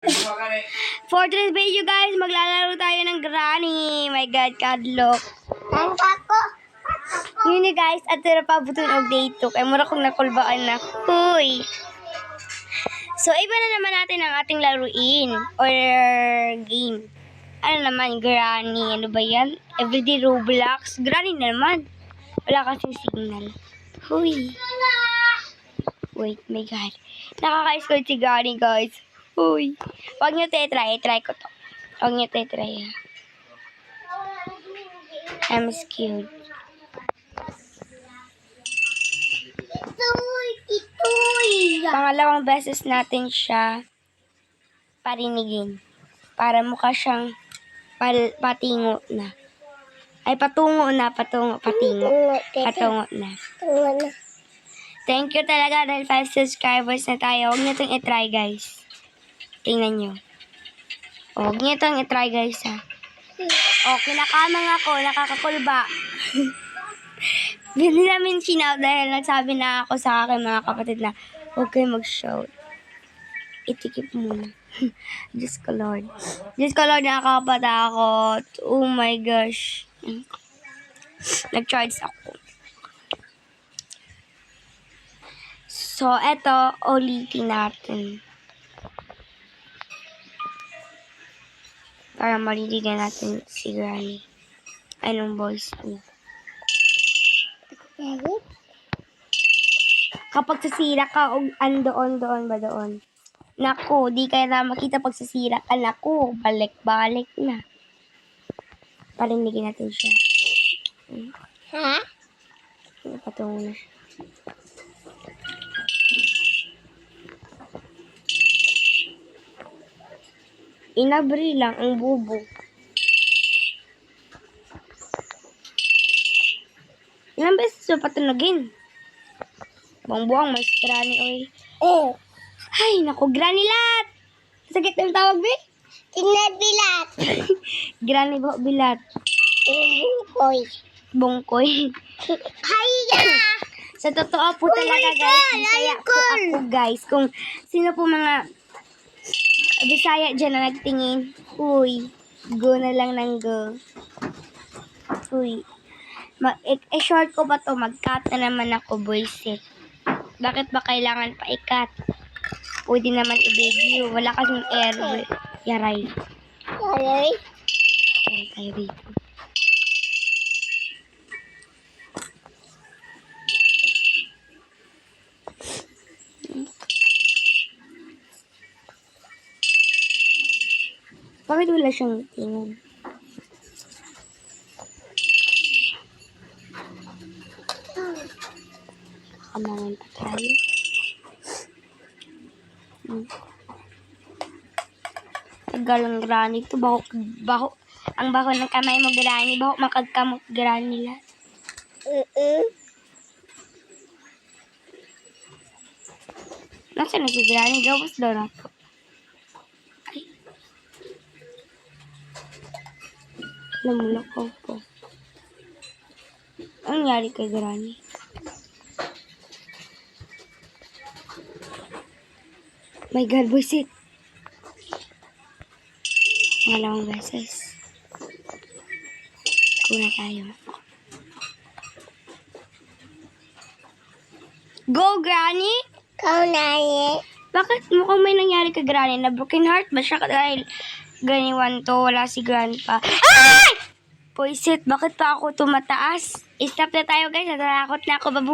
For today's video guys, maglalaro tayo ng Granny. My God, kadlok. Yun guys, at tira pa button og day 2. Kaya mura kong nakulbaan na. Huy. So, iba na naman natin ang ating laruin or game. Ano naman, Granny. Ano ba yan? Everyday Roblox. Granny na naman. Wala kasing signal. Huy. Wait, my God. Nakaka-scold si Granny, guys. Huy. Huwag nyo try. I-try ko to. Huwag nyo try, ha. I'm scared. Pangalawang beses natin siya parinigin. Para mukha siyang patingo na. Ay, patungo na. Patungo na. Thank you talaga dahil 5 subscribers na tayo. Huwag niyo itong i-try, guys. Tingnan nyo. Huwag niyo itong i-try, guys, ha. O, kinakamang ako. Nakakakulba. Hindi namin sinout dahil nagsabi na ako sa akin mga kapatid na huwag kayo mag-shout. Itikip muna. Diyos ko Lord. Diyos ko Lord, nakakapatakot. Oh my gosh. Nag-charge ako. So, eto, ulitin natin. Para maririgan natin si Granny. Anong voice niya? Kapag sasira ka, andoon ba doon? Naku, di kaya na makita pag sasira ka. Naku, balik-balik na. Parinigin natin siya. Ha? Patungo na siya. Inabri lang ang bubo. Ilang beses siya patunogin? Buang-buang, mas Granny, oy. Oh. Ay, naku, Granny lat! Sakit ang tawag, be? Bilat. Granny ba, bilat? Bungkoy. Bungkoy. Hiya! Sa totoo po talaga, guys. Bisaya po ako, guys. Kung sino po mga Bisaya dyan na nagtingin. Uy, go na lang ng go. Uy. I-short ko ba to? Mag-cut na naman ako, boys. Bakit ba kailangan pa i-cut? Pwede naman i-video. Wala kasing air. Yaray. Yaray? Yaray tayo dito. Bakit wala siyang tingin? Kamangan pa tayo. Tagal ang Granny ito. Baho. Ang baho ng kamay mo, Granny. Baho makagkamot, Granny lahat. Nasaan na si Granny? Gawas daw na ako. Namulak ko po. Ang nangyari kay Granny? My God, buisit. Pangalawang beses. Kuna tayo. Go, Granny! Kaunay. Bakit mukhang may nangyari kay Granny? Na broken heart ba siya? Dahil Granny 1 to, wala si Grandpa. Ay! Poisit, bakit pa ako tumataas? Stop na tayo guys, natatakot na ako, babu.